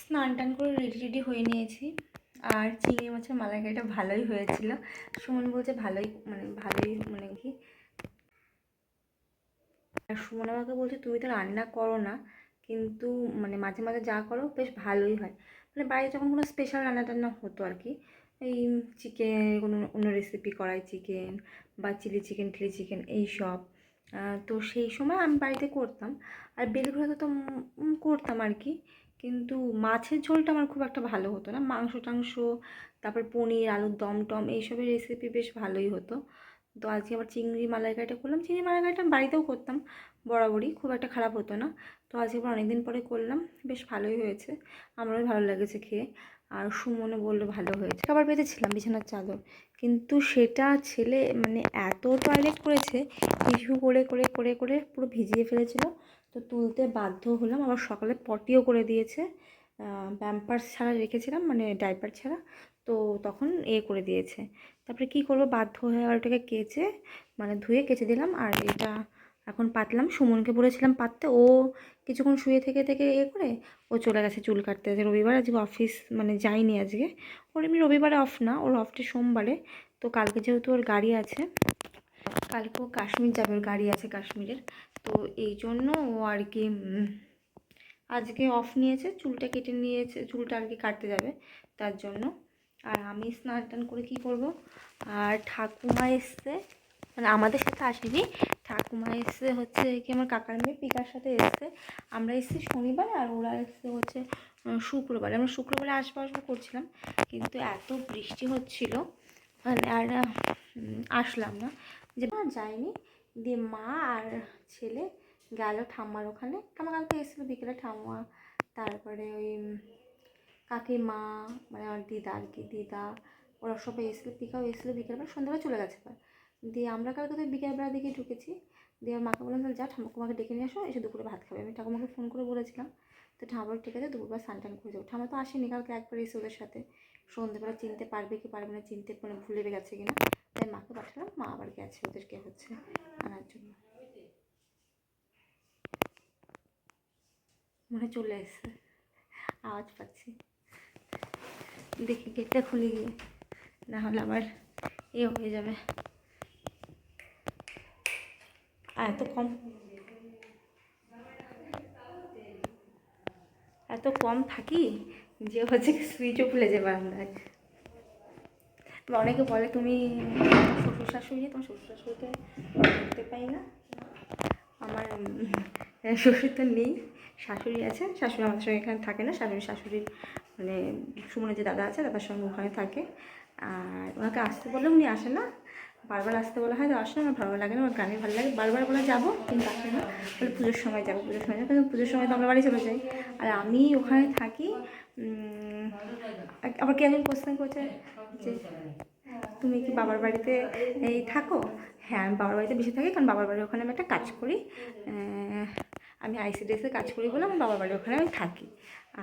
স্নান টান করে রেডি হয়ে নিয়েছি। আর চিংড়ি মাছের মালাইকারিটা ভালোই হয়েছিল। সুমন বলছে ভালোই কি, আর সুমন আমাকে বলছে তুমি তো রান্না করো না, কিন্তু মাঝে মাঝে যা করো বেশ ভালোই হয়। বাড়িতে যখন কোনো স্পেশাল রান্না টান্না হতো আর কি, এই চিকেন, কোনো অন্য রেসিপি করাই, চিকেন বা চিলি চিকেন এইসব, তো সেই সময় আমি বাড়িতে করতাম। আর বেলঘড়াতে তো করতাম আর কি, কিন্তু মাছের ঝোলটা আমার খুব একটা ভালো হতো না। মাংস টাংস, তারপর পনির, আলুর দম টম এইসবের রেসিপি বেশ ভালোই হতো। তো আজকে আবার চিংড়ি মালাইকারিটা করলাম। চিংড়ি মালাইকারিটা আমি বাড়িতেও করতাম বরাবরই, খুব একটা খারাপ হতো না। তো আজকে আবার অনেকদিন পরে করলাম, বেশ ভালোই হয়েছে, আমারও ভালো লেগেছে খেয়ে। আর সুমনও বললো ভালো হয়েছে। খাবার পেতেছিলাম বিছানার চাদর, কিন্তু সেটা ছেলে এত টয়লেট করেছে, টিস্যু করে করে করে করে পুরো ভিজিয়ে ফেলেছিল। তো তুলতে বাধ্য হলাম। আবার সকালে পটিও করে দিয়েছে, প্যাম্পার্স ছাড়া রেখেছিলাম, ডাইপার ছাড়া, তো তখন করে দিয়েছে। তারপরে কি করব, বাধ্য হয়ে আর ওটাকে কেচে ধুয়ে কেচে দিলাম। আর এটা এখন পাতলাম। সুমনকে বলেছিলাম পাততে, ও কিছুক্ষণ শুয়ে থেকে থেকে করে ও চলে গেছে চুল কাটতে। আজকে রবিবার, আজকে অফিস যায়নি আজকে। ওর এমনি রবিবারে অফ না, ওর অফটা সোমবারে। তো কালকে যেহেতু ওর গাড়ি আছে, কালকে ও কাশ্মীর যাবে, ওর গাড়ি আছে কাশ্মীরের। তো এই জন্য ও আর কি আজকে অফ নিয়েছে, চুলটা কেটে নিয়েছে, চুলটা আর কি কাটতে যাবে তার জন্য। আর আমি স্নান টান করে কী করব। আর ঠাকুমা এসছে, আমাদের সাথে আসেনি, ঠাকুমা এসছে হচ্ছে কি আমার কাকার মেয়ে পিকার সাথে এসছে। আমরা এসেছি শনিবারে, আর ওরা এসছে হচ্ছে শুক্রবারে। আমরা শুক্রবারে আসবো করছিলাম, কিন্তু এত বৃষ্টি হচ্ছিল আর আসলাম না, যে যাইনি। দিয়ে মা আর ছেলে গেল ঠাম্মার ওখানে। ঠাম্মা কালকে এসেছিলো বিকেলে, ঠাম্মা, তারপরে ওই কাকিমা, আমার দিদা আর কি, দিদা, ওরা সবাই এসেছিলো, পিকাও এসেছিলো বিকেলবেলা, সন্ধ্যাবেলা চলে গেছে। দিয়ে আমরা কালকে তো বিকেলবেলার দিকে ঢুকেছি। দিয়ে মাকে বললাম তাহলে যা ঠাকুমাকে ডেকে নিয়ে আসো, এসে দুপুরে ভাত খাবে। আমি ঠাকুমাকে ফোন করে বলেছিলাম। তো ঠাকুমা ঠিক আছে, দুপুরবেলা স্নান টান করে যাবো। ঠাকুমা তো আসেনি কালকে, একবার এসে ওদের সাথে সন্ধ্যেবেলা, চিনতে পারবে কি পারবে না, চিনতে ভুলে গেছে কিনা, তাই মাকে পাঠালাম। মা আবার গেছে ওদেরকে হচ্ছে আনার জন্য। মনে চলে এসছে, আওয়াজ পাচ্ছি। দেখি গেটটা খুলে গিয়ে, না হলে আবার হয়ে যাবে। এত কম থাকি যে হচ্ছে সুইচও খুলে যাবে বারান্দায়। অনেকে বলে তুমি শ্বশুর শাশুড়ি, তোমার শ্বশুর শাশুড়িকে দেখতে পাই না। আমার শ্বশুর তো নেই, শাশুড়ি আছে। শাশুড়ি আমাদের সঙ্গে এখানে থাকে না, শাশুড়ির সুমনের যে দাদা আছে, দাদার সঙ্গে ওখানে থাকে। আর ওনাকে আসতে বললে উনি আসে না, বারবার আসতে বলা হয়, তো আসে না। আমার ভালো লাগে না, আমার গ্রামে ভালো লাগে। বারবার বলে যাবো, কিন্তু আসে না। বলে পুজোর সময় যাবো, পুজোর সময় যাবো, কিন্তু পুজোর সময় তো আমরা বাড়ি চলে যাই। আর আমি ওখানে থাকি। আবার কে একজন কোশ্চেন করছে যে তুমি কি বাবার বাড়িতে থাকো? হ্যাঁ, আমি বাবার বাড়িতে বেশি থাকি, কারণ বাবার বাড়ির ওখানে আমি একটা কাজ করি। আমি আইসিডিএসে কাজ করি বলে আমার বাবার বাড়ির ওখানে আমি থাকি।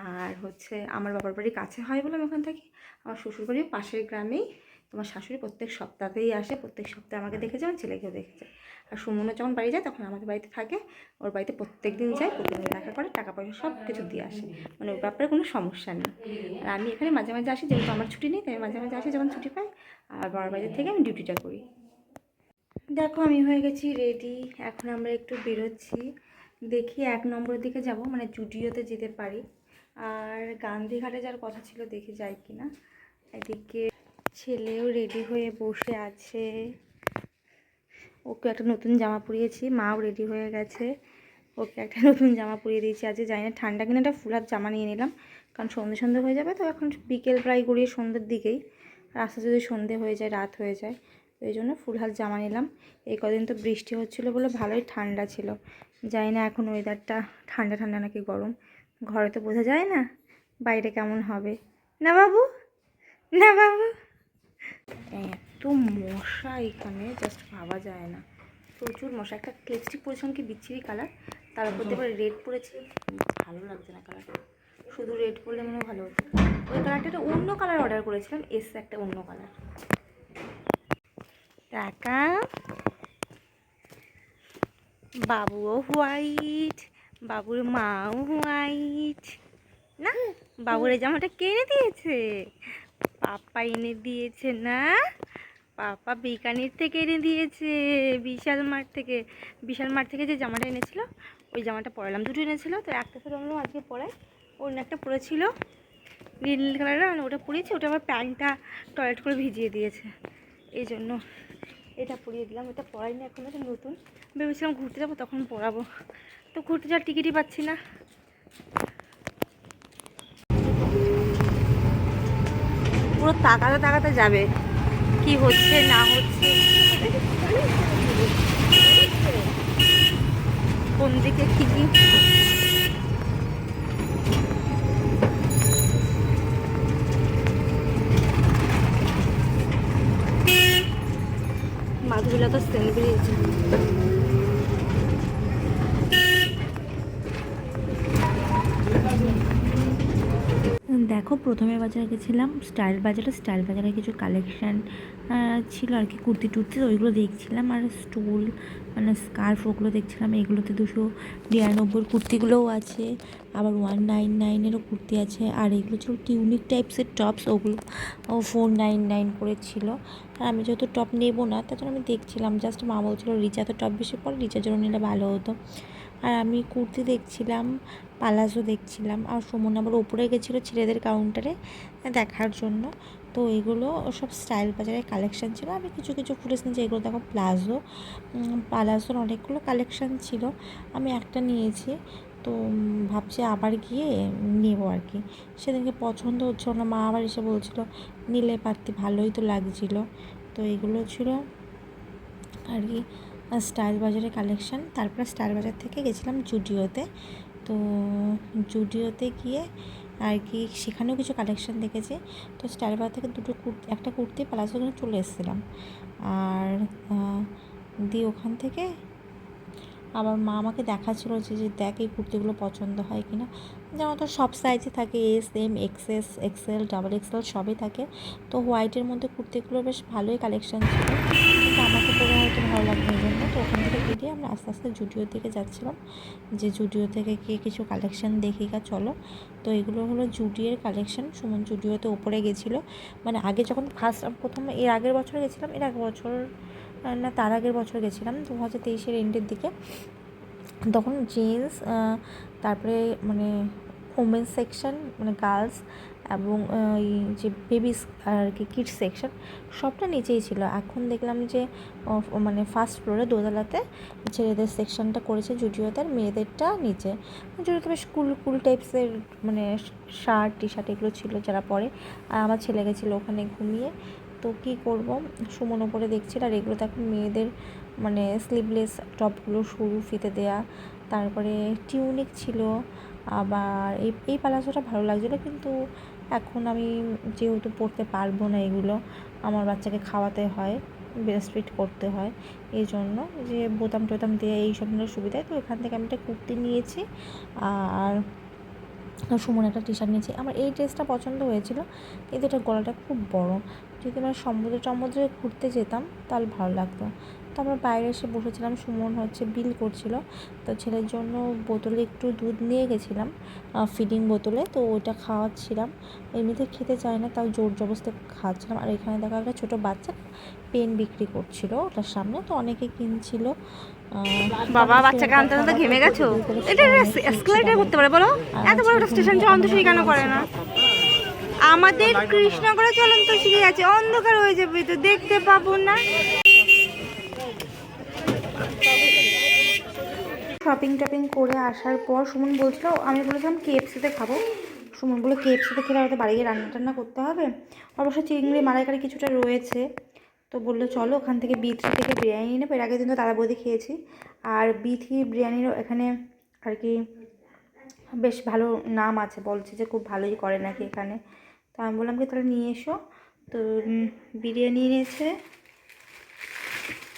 আর হচ্ছে আমার বাবার বাড়ির কাছে হয় বলে আমি ওখানে থাকি। আমার শ্বশুরবাড়ির পাশের গ্রামেই। তোমার শাশুড়ি প্রত্যেক সপ্তাহতেই আসে, প্রত্যেক সপ্তাহে আমাকে দেখে যায়, আমার ছেলেকেও দেখে যায়। আর সুমনও যখন বাড়ি যায় তখন আমাদের বাড়িতে থাকে। ওর বাড়িতে প্রত্যেক দিন যায়, প্রতিদিন দেখা করে, টাকা পয়সা সব কিছু দিয়ে আসে, ওর ব্যাপারে কোনো সমস্যা নেই। আর আমি এখানে মাঝে মাঝে আসি, যেহেতু আমার ছুটি নেই, তাই মাঝে মাঝে আসি যখন ছুটি পাই। আর বাবার বাড়ি থেকে আমি ডিউটিটা করি। দেখো আমি হয়ে গেছি রেডি, এখন আমরা একটু বেরোচ্ছি। দেখি 1 নম্বরের দিকে যাব, জুডিওতে যেতে পারি। আর গান্ধীঘাটে যাওয়ার কথা ছিল, দেখি যাই কি না। এদিকে ছেলেও রেডি হয়ে বসে আছে, ওকে একটা নতুন জামা পরিয়েছি, মাও রেডি হয়ে গেছে, ওকে একটা নতুন জামা পরিয়ে দিয়েছি। আজকে জানি না ঠান্ডা কিনা, একটা ফুল হাত জামা নিয়ে নিলাম, কারণ সন্ধে হয়ে যাবে। তো এখন বিকেল প্রায় গড়িয়ে সন্ধ্যের দিকেই, রাস্তা যদি সন্ধে হয়ে যায়, রাত হয়ে যায়, তো এই জন্য ফুল হাত জামা নিলাম। এই কদিন তো বৃষ্টি হচ্ছিলো বলে ভালোই ঠান্ডা ছিল। জানি না এখন ওয়েদারটা ঠান্ডা ঠান্ডা নাকি গরম, ঘরে তো বোঝা যায় না বাইরে কেমন হবে। না বাবু, না বাবু, এত মশা এখানে জাস্ট ভাবা যায় না, প্রচুর মশা। একটা লিপস্টিক পরেছিলাম কি বিচ্ছিরি কালার, তার উপর দিয়ে রেড পরেছি, ভালো লাগছে না কালারটা। শুধু রেড পরলে মনে ভালো হতো। ওই কালারটা একটা অন্য কালার অর্ডার করেছিলাম, এসছে একটা অন্য কালার। টাকা, বাবুও হোয়াইট, বাবুর মাও হোয়াইট, না বাবুর এই জামাটা কে এনে দিয়েছে? পাপা এনে দিয়েছে না? পাপা বিকানির থেকে এনে দিয়েছে, বিশাল মার্ট থেকে। বিশাল মার্ট থেকে যে জামাটা এনেছিল ওই জামাটা পরালাম। দুটো এনেছিল, তো একটা তো আমরা আজকে পরাই, অন্য একটা পরেছিল নীল কালারের, মানে ওটা পরিয়েছি। ওটা আবার প্যান্টটা টয়লেট করে ভিজিয়ে দিয়েছে, এই জন্য এটা পরিয়ে দিলাম। এটা পরাইনি এখন, এটা নতুন। ভেবেছিলাম ঘুরতে যাবো তখন পরাবো, তো ঘুরতে যাওয়ার টিকিটই পাচ্ছি না। পুরো তাকাতে তাকাতে যাবে কি হচ্ছে না হচ্ছে, কোন দিকে কি। মাধুরীলা তো সেন্ট বেরিয়েছে। দেখো, প্রথমে বাজারে গেছিলাম স্টাইল বাজারে। স্টাইল বাজারে কিছু কালেকশান ছিল আর কি, কুর্তি টুর্তি, ওইগুলো দেখছিলাম। আর স্টুল মানে স্কার্ফ ওগুলো দেখছিলাম। এগুলোতে 299 কুর্তিগুলোও আছে, আবার 199-এরও কুর্তি আছে। আর এগুলো ছিল টিউনিক টাইপসের টপস, ওগুলো 499 করে ছিল। আর আমি যেহেতু টপ নেবো না, তার জন্য আমি দেখছিলাম। জাস্ট মা বলছিল রিচা তো টপ বেশি পরে, রিচার জন্য নিলে ভালো হতো। আর আমি কুর্তি দেখছিলাম, পালাজো দেখছিলাম। আর সুমন আবার ওপরে গেছিলো ছেলেদের কাউন্টারে দেখার জন্য। তো এগুলো সব স্টাইল বাজারের কালেকশান ছিল। আমি কিছু কিছু ফুটেজ নিয়েছি। এগুলো দেখো প্লাজো, পালাজোর অনেকগুলো কালেকশান ছিল, আমি একটা নিয়েছি। তো ভাবছি আবার গিয়ে নেবো আর কি। সেদিনকে পছন্দ হচ্ছিল না, মা আবার এসে বলছিল নিলে পারতি, ভালোই তো লাগছিলো। তো এগুলো ছিল আর কি স্টাইল বাজারের কালেকশান। তারপরে স্টাইল বাজার থেকে গেছিলাম জুডিওতে। তো জুডিওতে গিয়ে আর কি সেখানেও কিছু কালেকশান দেখেছি। তো স্টাইল বাজার থেকে একটা কুর্তি প্লাজো কিনে চলে এসেছিলাম। আর দিয়ে ওখান থেকে আবার মা আমাকে দেখাচ্ছিল যে দেখ এই কুর্তিগুলো পছন্দ হয় কি না। যেমন তো সব সাইজে থাকে, S, M, XS, XL, double XL সবই থাকে। তো হোয়াইটের মধ্যে কুর্তিগুলো বেশ ভালোই কালেকশান ছিল, কিন্তু আমাকে পরে হয়তো ভালো লাগবে এই জন্য। তো ওখান থেকে বেরিয়ে আমরা আস্তে আস্তে জুডিওর দিকে যাচ্ছিলাম, যে জুডিও থেকে গিয়ে কিছু কালেকশান দেখি গা চলো। তো এগুলো হলো জুডিওর কালেকশান। সুমন জুডিওতে ওপরে গেছিলো, মানে আগে যখন প্রথম এর আগের বছর গেছিলাম, এর আগের বছর না তার আগের বছর গেছিলাম 2023-এর এন্ডের দিকে। তখন জিন্স, তারপরে মানে ওমেন্স সেকশন মানে গার্লস, এবং এই যে বেবিস আর কি কিডস সেকশন সবটা নিচেই ছিল। এখন দেখলাম যে মানে ফার্স্ট ফ্লোরে দোতলাতে ছেলেদের সেকশনটা করেছে জুডিওতে, আর মেয়েদেরটা নিচে। জুডিওতে বেশ কুল কুল টাইপসের মানে শার্ট টি শার্ট এগুলো ছিল যারা পরে। আর আমার ছেলে গেছিলো ওখানে ঘুমিয়ে। তো কী করবো, সুমন ওপরে দেখছিল। আর এগুলো তো এখন মেয়েদের মানে স্লিভলেস টপগুলো সরু ফিতে দেয়া, তারপরে টিউনিক ছিল। আবার এই পালাজোটা ভালো লাগছিলো, কিন্তু এখন আমি যেহেতু পরতে পারবো না এগুলো, আমার বাচ্চাকে খাওয়াতে হয়, ব্রেস্ট ফিড করতে হয়, এই জন্য যে বোতাম টোতাম দিয়ে এই সব সুবিধায়। তো এখান থেকে আমি একটা কুর্তি নিয়েছি, আর সুমন একটা টি শার্ট নিয়েছি। আমার এই ড্রেসটা পছন্দ হয়েছিল, কিন্তু এটা গলাটা খুব বড়। যদি আমরা সমুদ্রে ঘুরতে যেতাম তাহলে ভালো লাগতো। তো আমরা বাইরে এসে বসেছিলাম, সুমন বিল করছিল। তো ছেলের জন্য বোতলে একটু দুধ নিয়ে গেছিলাম, ফিডিং বোতলে। তো ওইটা খাওয়াচ্ছিলাম, এমনিতে খেতে চায় না, তাও জোর জবরদস্তি খাওয়াচ্ছিলাম। আর এখানে দেখা একটা ছোটো বাচ্চা পেন বিক্রি করছিল ওটার সামনে, তো অনেকে কিনছিল। বাবা, বাচ্চাকে আনতে আনতে ঘেমে গেছো? এটা এসকেলেটর করতে পারে বলো? এত বড় একটা স্টেশন অন্ধকার কেন করে না? আমাদের কৃষ্ণনগরে চলন্ত শিখে গেছে, অন্ধকার হয়ে যাবে তো দেখতে পাবো না। শপিং টপিং করে আসার পর সুমন বলছিল, আমি বলেছিলাম কেএফসিতে খাবো। সুমন বলে কেএফসিতে খেলে হয়তো বাড়ি গিয়ে রান্না টান্না করতে হবে। অবশ্য চিংড়ি মালাইকারি কিছুটা রয়েছে। তো বললো চলো ওখান থেকে B3 থেকে বিরিয়ানি নেবো। এর আগের দিন তো দাদা বৌদি খেয়েছি। আর B3 বিরিয়ানিরও এখানে আর কি বেশ ভালো নাম আছে, বলছে যে খুব ভালোই করে নাকি এখানে। তো আমি বললাম কি তাহলে নিয়ে এসো। তো বিরিয়ানি এনেছে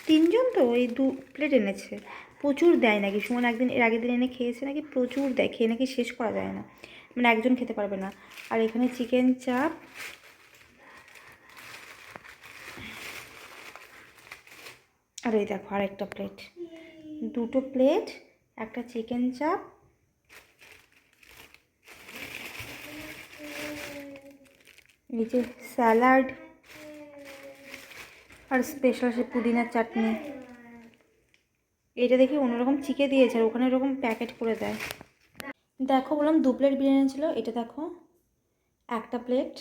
3 জন, তো এই 2 প্লেট এনেছে। প্রচুর দেয় নাকি, সুমন একদিন এর আগের দিন এনে খেয়েছে নাকি, প্রচুর দেয়, খেয়ে নাকি শেষ করা যায় না, মানে একজন খেতে পারবে না। আর এখানে চিকেন চাপ, আর এই দেখো আর একটা প্লেট, 2টো প্লেট, একটা চিকেন চাপ, এই যে স্যালাড আর স্পেশাল সে পুদিনার চাটনি। এটা দেখি অন্যরকম চিকে দিয়েছে, আর ওখানে এরকম প্যাকেট করে দেয়। দেখো বললাম 2 প্লেট বিরিয়ানি ছিল, এটা দেখো 1টা প্লেট,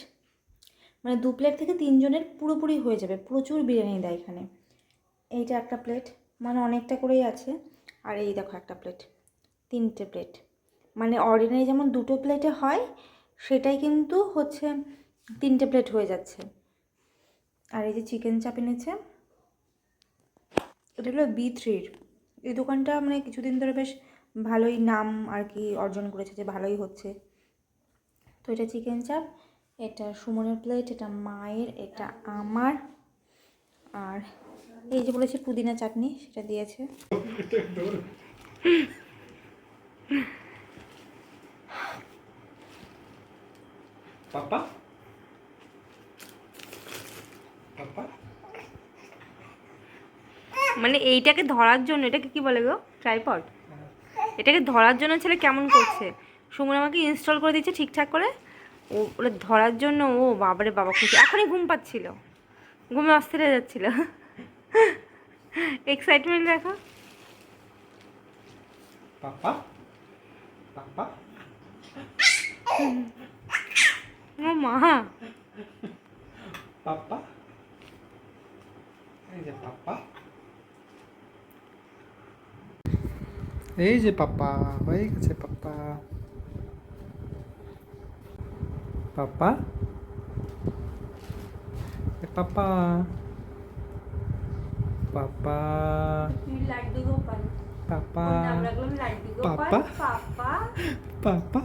মানে 2 প্লেট থেকে 3 জনের পুরোপুরি হয়ে যাবে, প্রচুর বিরিয়ানি দেয় এখানে। এইটা 1টা প্লেট, মানে অনেকটা করেই আছে। আর এই দেখো 1টা প্লেট, 3টে প্লেট, মানে অর্ডিনারি যেমন 2টো প্লেটে হয় সেটাই কিন্তু হচ্ছে 3টে প্লেট হয়ে যাচ্ছে। আর এই যে চিকেন চাপ এনেছে, এটা হলো B3-র। এই দোকানটা মানে কিছুদিন ধরে বেশ ভালোই নাম আর কি অর্জন করেছে, যে ভালোই হচ্ছে। তো এটা চিকেন চাপ, এটা সুমনের প্লেট, এটা মায়ের, এটা আমার। আর এই যে বলেছে পুদিনা চাটনি, সেটা দিয়েছে। পাপা পাপা মানে এইটাকে ধরার জন্য, এটাকে কি বলে গো, ট্রাইপড, এটাকে ধরার জন্য ছেলে কেমন করছে। সুমন আমাকে ইনস্টল করে দিচ্ছে ঠিকঠাক করে, ও ওটা ধরার জন্য ও বাবারে বাবা খুশি। এখনই ঘুম পাচ্ছিল, ঘুমে অস্থির হয়ে যাচ্ছিল। এক্সাইটমেন্ট দেখো। পাপা পাপা ও মা, পাপা, এই যে পাপা, এই যে পাপা হয়ে গেছে পাপা। পাপা পাপা পাপা লাড্ডু গোপাল, পাপা নাম রাখলাম লাড্ডু গোপাল। পাপা পাপা পাপা